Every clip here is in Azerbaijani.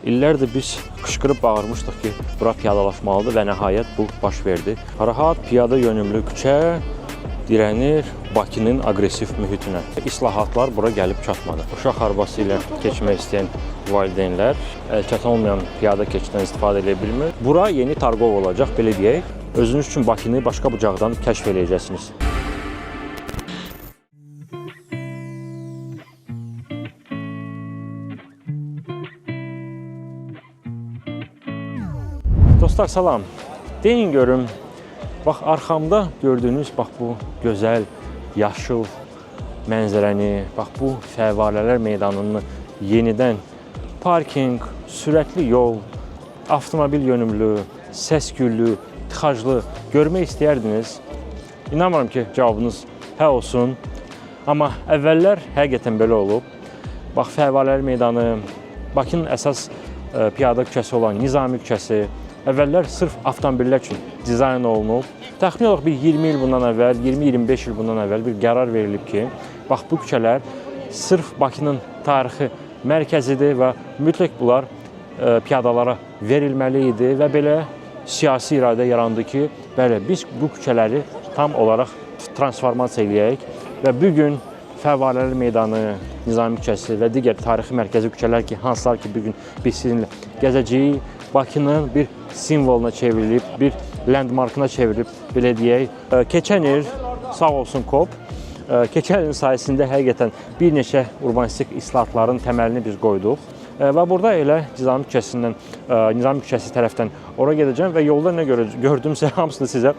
İllərdir biz qışqırıb bağırmışdıq ki, bura piyadalaşmalıdır və nəhayət bu baş verdi. Rahat, piyada yönümlü küçə dirənir Bakının aqressiv mühitinə. İslahatlar bura gəlib çatmadı. Uşaq arabası ilə keçmək istəyən valideynlər əlçatan olmayan piyada keçiddən istifadə edə bilmir. Bura yeni Targov olacaq, belə deyək. Özünüz üçün Bakını başqa bucaqdan kəşf edəcəksiniz. Dostlar salam. Deyin görüm, bax arxamda gördüyünüz bax bu gözəl, yaşıl mənzərəni, bax bu fəvvarələr meydanını yenidən parking, sürətli yol, avtomobil yönümlü, səs-küylü, tıxaclı görmək istəyərdiniz. İnanmıram ki, cavabınız hə olsun. Amma əvvəllər həqiqətən belə olub. Bax fəvvarələr meydanı, Bakının əsas piyada küçəsi olan Nizami küçəsi əvvəllər sırf avtomobillər üçün dizayn olunub. Təxminən olaraq bir 20 il bundan əvvəl, 20-25 il bundan əvvəl bir qərar verilib ki, bax bu küçələr sırf Bakının tarixi mərkəzidir və mütləq bunlar piyadalara verilməli idi və belə siyasi iradə yarandı ki, bəli, biz bu küçələri tam olaraq transformasiya eləyək və bugün Fəvvarələr meydanı, Nizami küçəsi və digər tarixi mərkəzi küçələr ki, hansılar ki, bugün biz sizinlə gəzəcəyik, Bakının bir simvoluna çevrilib, bir landmarkına çevrilib, belə deyək. Keçən il, sağ olsun KOP, keçən ilin sayəsində həqiqətən bir neçə urbanistik islahatların təməlini biz qoyduq. Və burada elə Nizami küçəsi tərəfdən ora gedəcəm və yolda nə gördümsə hamısını sizə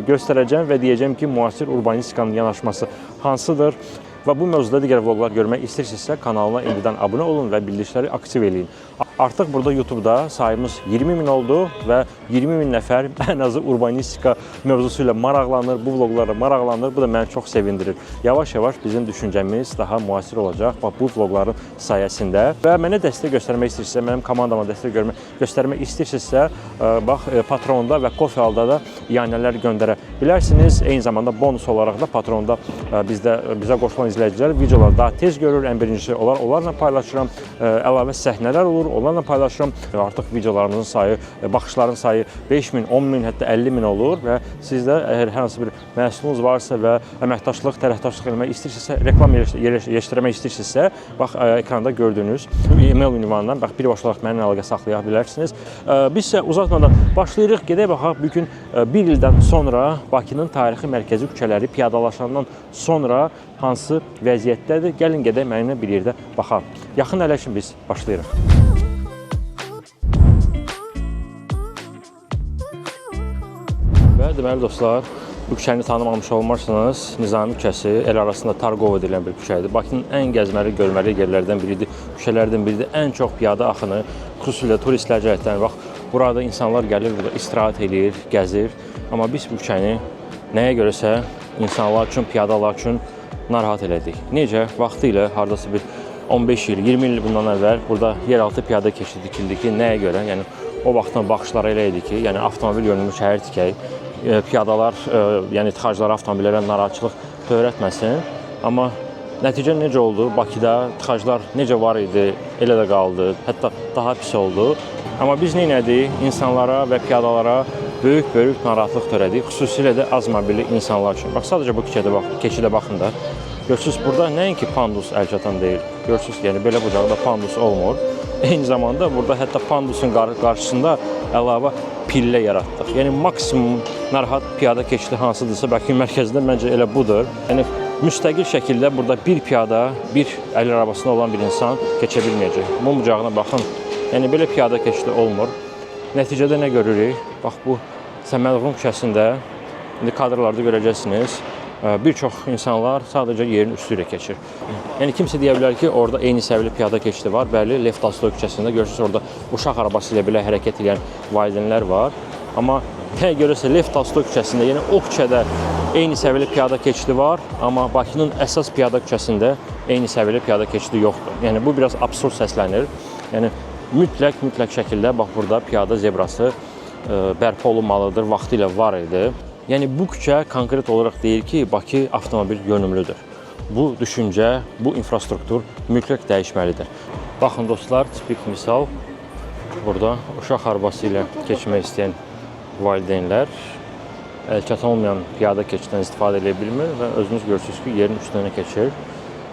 göstərəcəm və deyəcəm ki, müasir urbanistikanın yanaşması hansıdır. Və bu mövzuda digər vloqlar görmək istəyirsinizsə, kanalına indidən abunə olun və bildirişləri aktiv eləyin. Artıq burada YouTube-da sayımız 20.000 oldu və 20.000 nəfər ən azı urbanistika mövzusu ilə maraqlanır, bu vloqlara maraqlanır. Bu da məni çox sevindirir. Yavaş-yavaş bizim düşüncəmiz daha müasir olacaq bu vloqların sayəsində. Və mənə dəstək göstərmək istəyirsinizsə, mənim komandama dəstək göstərmək istəyirsinizsə, bax, Patronda və Ko-Fialda da iyanələr göndərə bilərsiniz. Eyni zamanda bonus olaraq da Patronda bizə qoşulan izləyicilər videolar daha tez görür. Ən birincisi onlarla paylaşıram. Əlavə səhnələr olur, onlarla paylaşıram. Artıq videolarımızın sayı, baxışların sayı 5.000, 10.000, hətta 50.000 olur və sizdə əgər hər hansı bir məhsulunuz varsa və əməkdaşlıq, tərəfdaşlıq eləmək istəyirsinizsə, reklam yerləşdirmək istəyirsinizsə, bax, ekranda gördüyünüz e-mail ünvanından birbaşa olaraq mənimlə əlaqə saxlaya bilərsiniz. Biz isə uzatmadan başlayırıq. Gedək baxaq, bugün bir ildən sonra Bakının tarixi mərkəzi küçələri piyadalaşandan sonra hansı vəziyyətdədir? Gəlin gedək mənimlə bir yerdə baxaq. Yaxın ələşin biz başlayırıq. Və deməli dostlar, bu küçəni tanımamış olmarsınız, Nizami küçəsi el arasında Targov edilən bir küçədir. Bakının ən gəzməli, görməli yerlərdən biridir, küçələrdən biridir. Ən çox piyada axını, xüsusilə turistlər cəhətdən bax, burada insanlar gəlir, burada istirahət edir, gəzir. Amma biz bu küçəni nəyə görəsə insanlar üçün, piyadalar üçün narahat elədik. Necə? Vaxtı ilə hardasa bir 15 il, 20 il bundan əvvəl burada yeraltı piyada keçidi dikildi ki, nəyə görə? Yəni o vaxtdan baxışları elə idi ki, yəni avtomobil yönümlü şəhər tikək, piyadalar, yəni tıxaclar avtomobillərə narahatçılıq törətməsin. Amma nəticə necə oldu? Bakıda tıxaclar necə var idi, elə də qaldı, hətta daha pis oldu. Amma biz nə etdik? İnsanlara və piyadalara böyük narahatlıq törədik, xüsusilə də az mobilli insanlar üçün. Bax, sadəcə bu keçidə baxın da. Görürsünüz, burada nəinki pandus əlçatan deyil. Görürsünüz, yəni belə bucaqda pandus olmur. Eyni zamanda burada hətta pandusun qarşısında əlavə pillə yaratdıq. Yəni maksimum narahat piyada keçidi hansıdırsa, Bakı mərkəzində məncə elə budur. Yəni müstəqil şəkildə burada bir piyada, bir əl arabasında olan bir insan keçə bilməyəcək. Bu bucağına baxın. Yəni belə piyada keçidi olmur. Nəticədə nə görürük? Bax, bu Səmədovun küçəsində, indi kadrlarda görəcəksiniz, bir çox insanlar sadəcə yerin üstü ilə keçir. Yəni kimsə deyə bilər ki, orada eyni səviyyə piyada keçidi var. Bəli, Lev Tolstoy küçəsində görürsünüz, orada uşaq arabası ilə belə hərəkət edən valideynlər var. Amma nəyə görəsə Lev Tolstoy küçəsində, yəni o küçədə eyni səviyyə piyada keçidi var, amma Bakının əsas piyada küçəsində eyni səviyyə piyada keçidi yoxdur. Yəni bu biraz absurd səslənir. Yəni mütləq şəkildə bax burada piyada zebrası bərpa olunmalıdır, vaxtı ilə var idi. Yəni bu küçə konkret olaraq deyir ki, Bakı avtomobil yönümlüdür. Bu düşüncə, bu infrastruktur mütləq dəyişməlidir. Baxın dostlar, tipik misal, burada uşaq arabası ilə keçmək istəyən valideynlər əlçatan olmayan piyada keçiddən istifadə edə bilmir və özünüz görürsünüz ki, yerin üstünə keçir.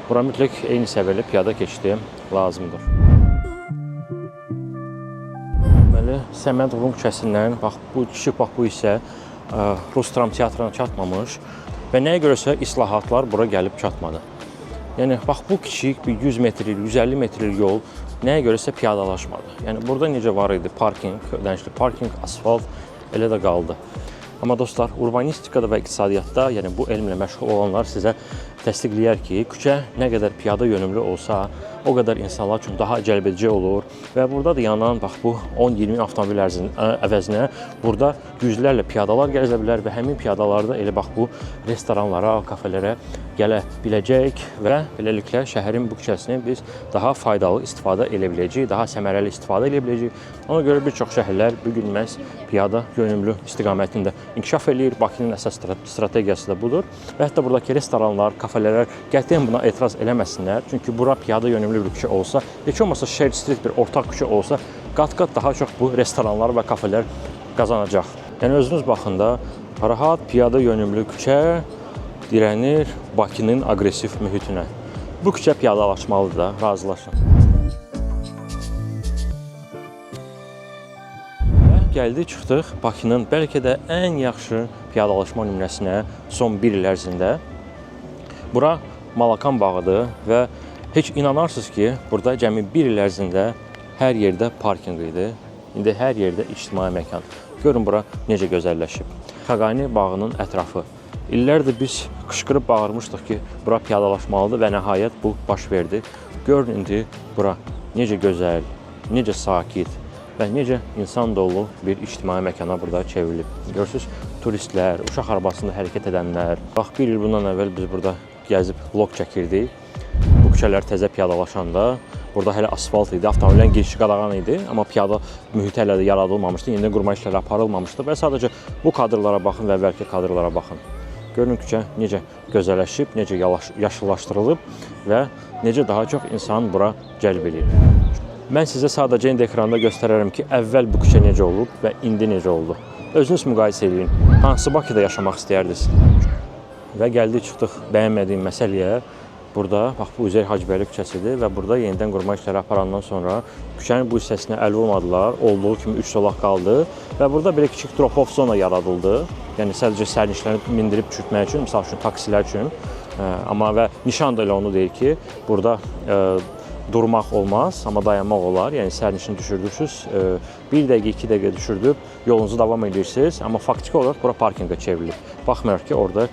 Bura mütləq eyni səviyyəli piyada keçidi lazımdır. Deməli, Səməd Rum küçəsindən bax bu kiçik bax bu isə Rus Dram Teatrına çatmamış və nəyə görəsə islahatlar bura gəlib çatmadı. Yəni bax bu kiçik bir 100 metrlik, 150 metrlik yol nəyə görəsə piyadalaşmadı. Yəni burada necə var idi parking, ödənişli parking, asfalt elə də qaldı. Amma dostlar, urbanistikada və iqtisadiyyatda, yəni bu elmlə məşğul olanlar sizə təsdiqləyər ki, küçə nə qədər piyada yönümlü olsa, o qədər insanlar üçün daha cəlbedici olur və burada da yanan bax bu 10-20 avtomobil əvəzinə burada yüzlərlə piyadalar gəzə bilər və həmin piyadalar da elə bax bu restoranlara, kafelərə gələ biləcək və beləliklə şəhərin bu küçəsini biz daha faydalı istifadə edə biləcəyik, daha səmərəli istifadə edə biləcəyik. Ona görə bir çox şəhərlər bu gün məhz piyada yönümlü istiqamətində inkişaf eləyir. Bakının əsas strategiyası da budur və hətta buradakı restoranlar, kafelərlər qətiyyən buna etiraz eləməsinlər. Çünki bura piyada yönümlü bir küçə olsa, heç olmasa Shared Street bir ortaq küçə olsa, qat-qat daha çox bu restoranlar və kafelər qazanacaq. Yəni özünüz baxın da, rahat piyada yönümlü küçə dirənir Bakının aqressiv mühitinə. Bu küçə piyadalaşmalıdır da, razılaşın. Və gəldik, çıxdıq Bakının bəlkə də ən yaxşı piyadalaşma nümunəsinə son bir il ərzində. Bura Malakan bağıdır və heç inanarsınız ki, burada cəmi bir il ərzində hər yerdə parking idi. İndi hər yerdə ictimai məkan. Görün bura necə gözəlləşib. Xaqani bağının ətrafı. İllərdir biz qışqırıb bağırmışdıq ki, bura piyadalaşmalıdır və nəhayət bu baş verdi. Görün indi bura necə gözəl, necə sakit və necə insan dolu bir ictimai məkana burada çevrilib. Görürsünüz, turistlər, uşaq arabasında hərəkət edənlər. Bax, bir il bundan əvvəl biz burada gəzib vlog çəkirdik. Bu küçələr təzə piyadalaşanda burada hələ asfalt idi, avtomobillərin girişi qadağan idi, amma piyada mühiti hələ də yaradılmamışdı, yenidən qurma işləri aparılmamışdı və sadəcə bu kadrlara baxın və əvvəlki kadrlara baxın. Görün küçə necə gözəlləşib, necə yaşıllaşdırılıb və necə daha çox insan bura cəlb edir. Mən sizə sadəcə indi ekranda göstərərəm ki, əvvəl bu küçə necə olub və indi necə oldu. Özünüz müqayisə edin. Hansı Bakıda yaşamaq istəyərdiniz? Və gəldik, çıxdıq bəyənmədiyim məsələyə. Burada, bax, bu Üzeyir Hacıbəyli küçəsidir və burada yenidən qurma işləri aparandan sonra küçənin bu hissəsinə əl vurmadılar, olduğu kimi 3 zolaq qaldı və burada belə kiçik drop-off zona yaradıldı. Yəni, sadəcə sərnişinləri mindirib düşürtmək üçün, misal üçün, taksilər üçün. Amma və nişan da elə onu deyir ki, burada durmaq olmaz, amma dayanmaq olar. Yəni, sərnişini düşürdürsünüz, 1 dəqiqə, 2 dəqiqə düşürdüb, yolunuzu davam edirsiniz, amma faktiki olaraq bura parkinqa çevrilib. Baxmayaraq ki, orada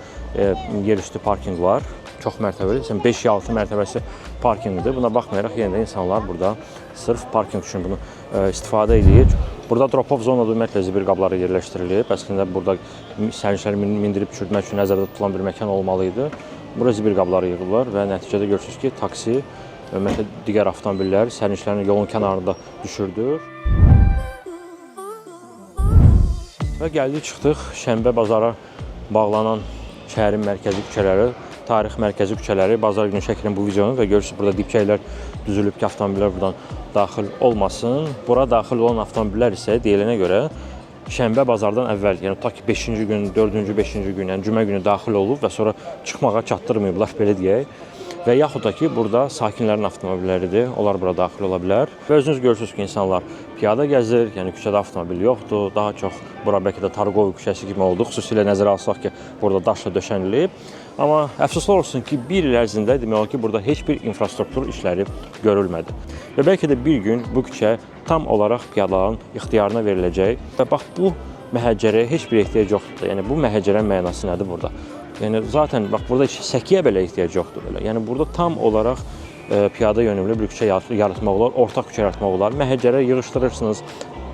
yerüstü parkinq var. Çox mərtəbəli, 5-6 mərtəbəsi parkinqdir. Buna baxmayaraq yenə də insanlar burada sırf parkinq üçün bunu istifadə edir. Burada drop-off zonada ümumiyyətlə zibil qabları yerləşdirilib. Əslində burada sərnişinləri mindirib düşürtmək üçün nəzərdə tutulan bir məkan olmalı idi. Burada zibil qabları yığılır və nəticədə görürsünüz ki, taksi, ümumiyyətlə digər avtomobillər sərnişinlərin yolun kənarında düşürdür. Və gəldik, çıxdıq Şənbə bazara bağlanan şəhərin mərkəzi küçələri, tarix mərkəzi küçələri, bazar günü çəkilən bu videonu və görürsünüz burada dibçəklər düzülüb ki, avtomobillər buradan daxil olmasın. Bura daxil olan avtomobillər isə deyilənə görə Şənbə bazardan əvvəl, yəni ta ki 5-ci gün, 4-cü, 5-ci gün, yəni cümə günü daxil olub və sonra çıxmağa çatdırmayıblar, belə deyək. Və yaxud da ki, burada sakinlərin avtomobilləridir, onlar bura daxil ola bilər. Və özünüz görürsünüz ki, insanlar piyada gəzir, yəni küçədə avtomobil yoxdur, daha çox bura bəlkə də Targovi küçəsi kimi oldu, xüsusilə nəzərə alsaq ki, burada daşla döşənilib. Amma əfsuslar olsun ki, bir il ərzində demək olar ki, burada heç bir infrastruktur işləri görülmədi. Və bəlkə də bir gün bu küçə tam olaraq piyadaların ixtiyarına veriləcək və bax bu məhəccərəyə heç bir ehtiyac yoxdur. Yəni bu məhəccərənin mənası nədir burada? Yəni zaten bax burada səkiyə belə ehtiyac yoxdur belə. Yəni burada tam olaraq piyada yönümlü bir küçə yaratmaq olar, ortaq küçə yaratmaq olar. Məhəccərə yığışdırırsınız.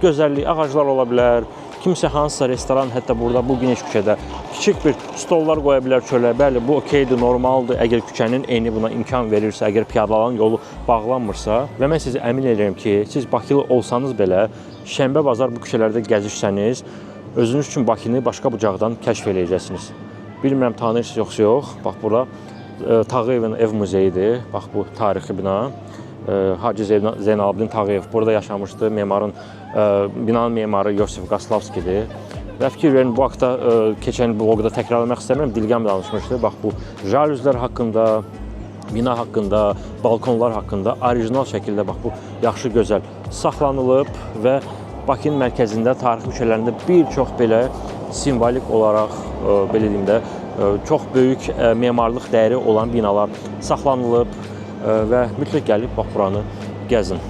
Gözəllik, ağaclar ola bilər. Kimsə hansısa restoran, hətta burada bu geniş küçədə kiçik bir stollar qoya bilər çölə. Bəli, bu okeydir, normaldır. Əgər küçənin eni buna imkan verirsə, əgər piyadaların yolu bağlanmırsa və mən sizi əmin edirəm ki, siz Bakılı olsanız belə Şənbə bazar bu küçələrdə gəzirsəniz, özünüz üçün Bakını başqa bucaqdan kəşf edəcəksiniz. Bilmirəm, tanıyırsınız yoxsa yox. Bax, bura Tağıyevin ev muzeyidir. Bax, bu tarixi bina. Hacı Zeynalabdin Tağıyev burada yaşamışdı. Binanın memarı Yosif Qaslavskidir. Və fikir verin, bu haqda keçən bloqda təkrarlamaq istəmirəm, Dilgəm danışmışdı. Bax, bu jalüzlər haqqında, bina haqqında, balkonlar haqqında orijinal şəkildə bax bu yaxşı, gözəl saxlanılıb və Bakının mərkəzində, tarixi küçələrində bir çox belə simvolik olaraq, belə deyim də, çox böyük memarlıq dəyəri olan binalar saxlanılıb və mütləq gəlib bax buranı gəzin.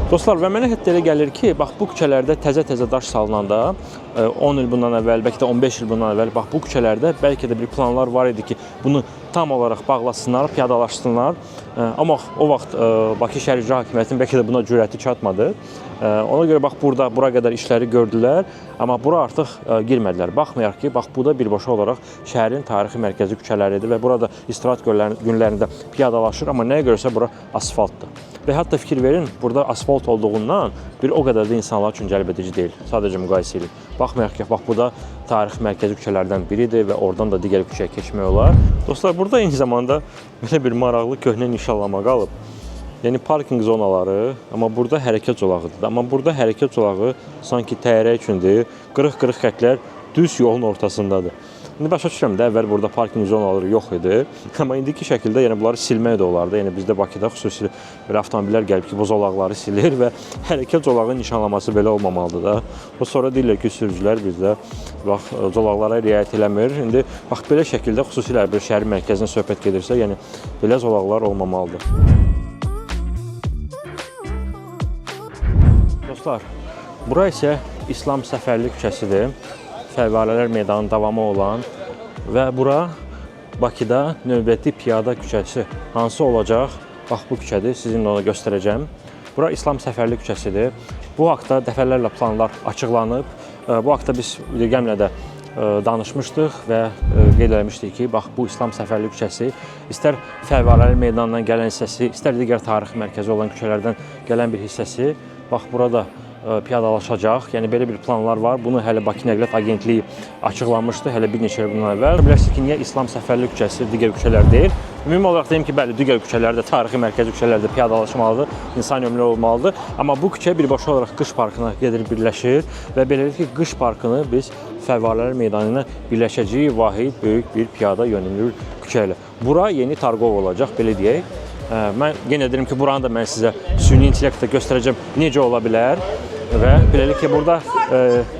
Dostlar, və mənə hətta elə gəlir ki, bax bu küçələrdə təzə-təzə daş salınanda 10 il bundan əvvəl, bəlkə də 15 il bundan əvvəl bax bu küçələrdə bəlkə də bir planlar var idi ki, bunu tam olaraq bağlasınlar, piyadalaşsınlar. Amma o vaxt Bakı Şəhər İcra Hakimiyyətinin bəlkə də buna cürəti çatmadı. Ona görə bax bura qədər işləri gördülər, amma bura artıq girmədilər. Baxmayaraq ki, bax bu da birbaşa olaraq şəhərin tarixi mərkəzi küçələridir və burada istirahət günlərində piyadalaşır, amma nəyə görəsə bura asfaltdır. Və hətta fikir verin, burada asfalt olduğundan bir o qədər də insanlar üçün cəlbedici deyil. Sadəcə müqayisə edin. Baxmayaraq ki, bax bu da tarixi mərkəzi küçələrdən biridir və oradan da digər küçəyə keçmək olar. Dostlar, burada eyni zamanda belə bir maraqlı köhnə nişanlama qalıb. Yəni parking zonaları, amma burada hərəkət zolağıdır. Amma burada hərəkət zolağı sanki təyyarə üçündür. Qırıq-qırıq xətlər düz yolun ortasındadır. İndi başa düşürəm də, əvvəl burada parking zonaları yox idi. Amma indiki şəkildə yəni bunları silmək də olardı. Yəni bizdə Bakıda xüsusi bir avtomobillər gəlib ki, bu zolaqları silir və hərəkət zolağı nişanlaması belə olmamalıdır da. O sonra deyirlər ki, sürücülər bizdə bax zolaqlara riayət eləmir. İndi bax belə şəkildə xüsusilə bir şəhər mərkəzinə söhbət gedirsə, yəni belə zolaqlar olmamalıdır. Dostlar, bura isə İslam Səfərli küçəsidir. Fəvvarələr meydanının davamı olan və bura Bakıda növbəti piyada küçəsi hansı olacaq? Bax bu küçədir, sizinlə onu göstərəcəm. Bura İslam Səfərli küçəsidir. Bu haqda dəfələrlə planlar açıqlanıb. Bu haqda biz Dilgəmlə də danışmışdıq və qeyd eləmişdik ki, bax bu İslam Səfərli küçəsi istər Fəvvarələr meydanından gələn hissəsi, istər digər tarixi mərkəzi olan küçələrdən gələn bir hissəsi bax burada piyadalaşacaq. Yəni belə bir planlar var. Bunu hələ Bakı Nəqliyyat Agentliyi açıqlamışdı hələ bir neçə il bundan əvvəl. Bilərsiniz ki, niyə İslam Səfərli küçəsi, digər küçələr deyil? Ümumi olaraq deyim ki, bəli, digər küçələrdə, tarixi mərkəzi küçələrdə piyadalaşmalıdır, insan ömrü olmalıdır. Amma bu küçə birbaşa olaraq Qış Parkına gedir, birləşir və beləliklə Qış Parkını biz Fəvvarələr meydanı ilə birləşəcəyik vahid böyük bir piyada yönümlü küçə ilə. Bura yeni Targov olacaq, belə deyək. Mən yenə deyirəm ki, buranı da mən sizə süni intellektdə göstərəcəm necə ola bilər və beləliklə burada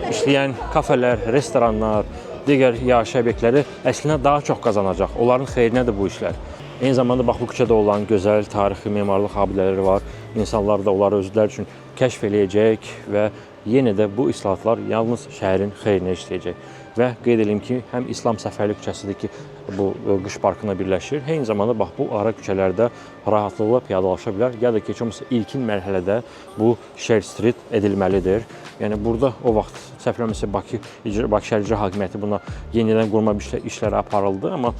işləyən kafelər, restoranlar, digər yaşayış obyektləri əslində daha çox qazanacaq. Onların xeyrinədir bu işlər. Eyni zamanda bax bu küçədə olan gözəl tarixi memarlıq abidələri var. İnsanlar da onları özləri üçün kəşf eləyəcək və yenə də bu islahatlar yalnız şəhərin xeyrinə işləyəcək. Və qeyd edeyim ki, həm İslam Səfərli küçəsidir ki, bu Qış Parkına birləşir. Eyni zamanda bax bu ara küçələrdə rahatlıqla piyadalaşa bilər. Ya da ki, heç olmasa ilkin mərhələdə bu Share Street edilməlidir. Yəni burada o vaxt səhv eləmirəmsə Bakı Şəhər İcra Hakimiyyəti buna yenidən qurma işləri aparıldı, amma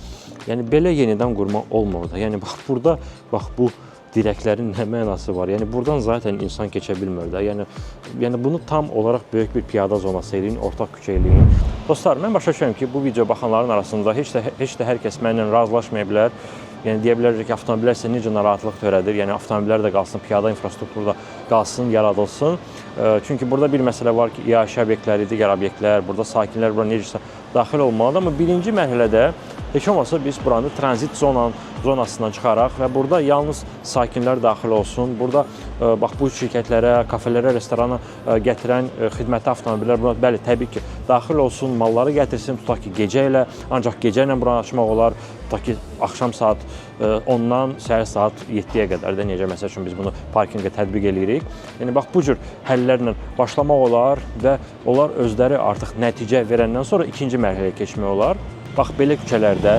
yəni belə yenidən qurma olmur da. Yəni bax burada bax bu dirəklərin nə mənası var? Yəni buradan zaten insan keçə bilmir də. Yəni bunu tam olaraq böyük bir piyada zonası eləyin, ortaq küçə eləyin. Dostlar, mən başa düşürəm ki, bu video baxanların arasında heç də hər kəs mənimlə razılaşmaya bilər. Yəni deyə bilərik ki, avtomobillər isə necə narahatlıq törədir. Yəni avtomobillər də qalsın, piyada infrastrukturda qalsın, yaradılsın. Çünki burada bir məsələ var ki, yaşayış obyektləri, digər obyektlər, burada sakinlər bura necəsə daxil olmalıdır. Amma birinci mərhələdə heç olmasa biz buranı tranzit zonasından çıxaraq və burada yalnız sakinlər daxil olsun. Burada bax bu şirkətlərə, kafelərə, restorana gətirən xidmətli avtomobillər buna bəli, təbii ki, daxil olsun, malları gətirsin, tutaq ki, gecə ilə, ancaq gecə ilə buranı açmaq olar. Tutaq ki, axşam saat 10-dan səhər saat 7-yə qədər də necə məsəl üçün biz bunu parkinqə tətbiq eləyirik. Yəni bax bu cür həllərlə başlamaq olar və onlar özləri artıq nəticə verəndən sonra ikinci mərhələyə keçmək olar. Bax belə küçələrdə,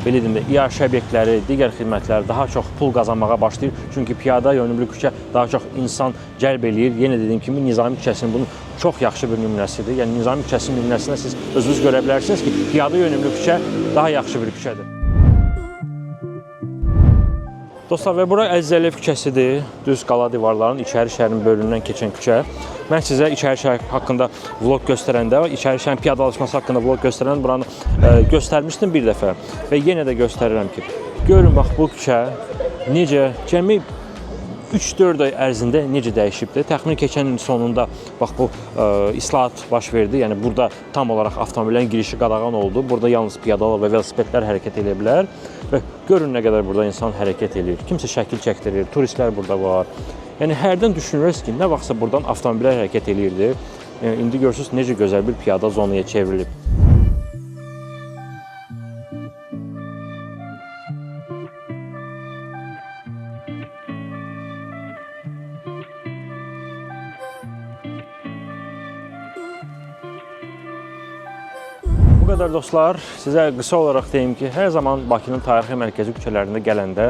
belə deyim də, yaşayış obyektləri, digər xidmətlər daha çox pul qazanmağa başlayır. Çünki piyada yönümlü küçə daha çox insan cəlb eləyir. Yenə dediyim kimi Nizami küçəsinin bunun çox yaxşı bir nümunəsidir. Yəni Nizami küçəsinin nümunəsində siz özünüz görə bilərsiniz ki, piyada yönümlü küçə daha yaxşı bir küçədir. Dostlar, və bura Əzizəliyev küçəsidir. Düz qala divarlarının içəri şəhərin bölümündən keçən küçə. Mən sizə içəri şəhər haqqında vlog göstərəndə, içəri şəhərin piyadalaşması haqqında vlog göstərəndə buranı göstərmişdim bir dəfə və yenə də göstərirəm ki, görün bax bu küçə necə cəmi 3-4 ay ərzində necə dəyişibdir? Təxminən keçən ilin sonunda bax bu islahat baş verdi. Yəni burada tam olaraq avtomobillərin girişi qadağan oldu. Burada yalnız piyadalar və velosipedlər hərəkət edə bilər və görün nə qədər burada insan hərəkət edir. Kimsə şəkil çəkdirir, turistlər burada var. Yəni hərdən düşünürüz ki, nə vaxtsa buradan avtomobillər hərəkət edirdi. İndi görürsünüz necə gözəl bir piyada zonaya çevrilib. Bu qədər dostlar, sizə qısa olaraq deyim ki, hər zaman Bakının tarixi mərkəzi küçələrində gələndə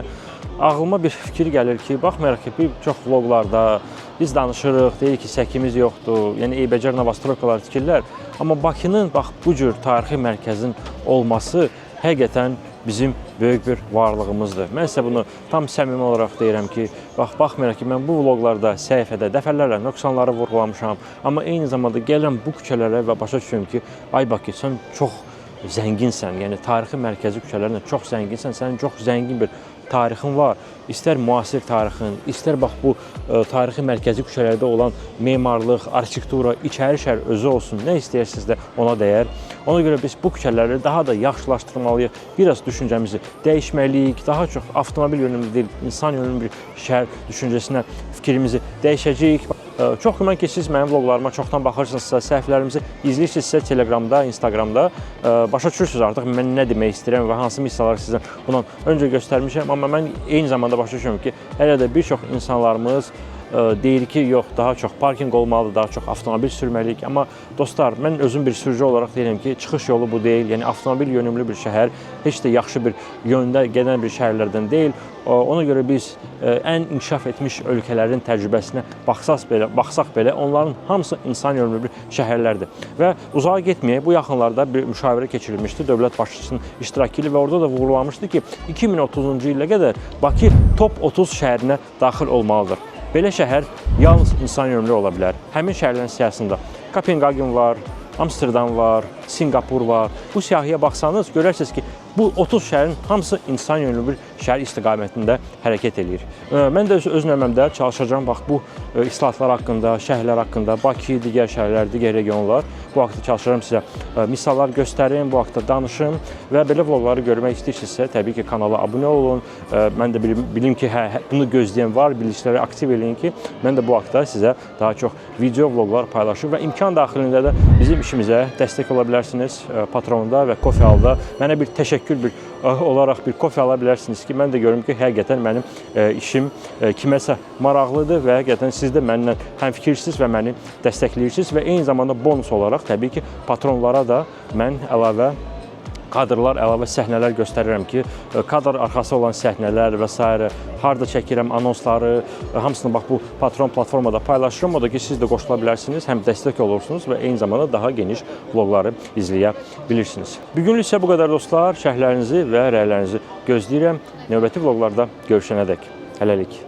ağlıma bir fikir gəlir ki, baxmayaraq ki, bir çox vloqlarda biz danışırıq, deyirik ki, səkimiz yoxdur, yəni eybəcər novostroykalar tikirlər. Amma Bakının bax bu cür tarixi mərkəzin olması həqiqətən bizim böyük bir varlığımızdır. Mən isə bunu tam səmimi olaraq deyirəm ki, baxmayaraq ki, mən bu vloqlarda, səhifədə dəfələrlə nöqsanları vurğulamışam, amma eyni zamanda gəlirəm bu küçələrə və başa düşürəm ki, ay Bakı, sən çox zənginsən, yəni tarixi mərkəzi küçələrlə çox zənginsən, sənin çox zəngin bir tarixin var. İstər müasir tarixin, istər bax bu tarixi mərkəzi küçələrdə olan memarlıq, arxitektura, içəri şəhər özü olsun, nə istəyirsiniz də ona dəyər. Ona görə biz bu küçələri daha da yaxşılaşdırmalıyıq, biraz düşüncəmizi dəyişməliyik, daha çox avtomobil yönümlü deyil, insan yönümlü bir şəhər düşüncəsinə fikrimizi dəyişəcəyik. Çox güman ki, siz mənim vloqlarıma çoxdan baxırsınızsa, səhifələrimizi izləyirsinizsə Telegramda, Instagramda başa düşürsünüz artıq mən nə demək istəyirəm və hansı misalları sizə bundan öncə göstərmişəm. Amma mən eyni zamanda başa düşürəm ki, hələ də bir çox insanlarımız deyir ki, yox, daha çox parkinq olmalıdır, daha çox avtomobil sürməliyik. Amma dostlar, mən özüm bir sürücü olaraq deyirəm ki, çıxış yolu bu deyil. Yəni avtomobil yönümlü bir şəhər heç də yaxşı bir yöndə gedən bir şəhərlərdən deyil. Ona görə biz ən inkişaf etmiş ölkələrin təcrübəsinə baxsaq belə onların hamısı insan yönümlü bir şəhərlərdir. Və uzağa getməyək, bu yaxınlarda bir müşavirə keçirilmişdi dövlət başçısının iştirakı ilə və orada da vurğulanmışdı ki, 2030-cu ilə qədər Bakı top 30 şəhərinə daxil olmalıdır. Belə şəhər yalnız insan yönümlü ola bilər. Həmin şəhərlərin siyahısında Kopenhagen var, Amsterdam var, Singapur var. Bu siyahıya baxsanız görərsiniz ki, bu 30 şəhərin hamısı insan yönlü bir şəhər istiqamətində hərəkət edir. Mən də öz növbəmdə çalışacağam bax bu islahatlar haqqında, şəhərlər haqqında, Bakı, digər şəhərlər, digər regionlar. Bu haqda çalışacağam sizə misallar göstərim, bu haqda danışım və belə vloqları görmək istəyirsinizsə, təbii ki, kanala abunə olun. Mən də bilim ki, bunu gözləyən var, bildirişləri aktiv edin ki, mən də bu haqda sizə daha çox video vloqlar paylaşım və imkan daxilində də bizim işimizə dəstək ola bilərsiniz. Patronda və Coffee Hall-da mənə bir təşəkkür olaraq bir kofe ala bilərsiniz ki, mən də görüm ki, həqiqətən mənim işim kiməsə maraqlıdır və həqiqətən siz də mənimlə həmfikirsiniz və məni dəstəkləyirsiniz və eyni zamanda bonus olaraq təbii ki, patronlara da mən əlavə kadrlar, əlavə səhnələr göstərirəm ki, kadr arxası olan səhnələr və s. harda çəkirəm anonsları, hamısını bax bu patron platformada paylaşıram. O da ki, siz də qoşula bilərsiniz, həm dəstək olursunuz və eyni zamanda daha geniş vloqları izləyə bilirsiniz. Bugünlük isə bu qədər dostlar. Şərhlərinizi və rəylərinizi gözləyirəm. Növbəti vloqlarda görüşənədək. Hələlik.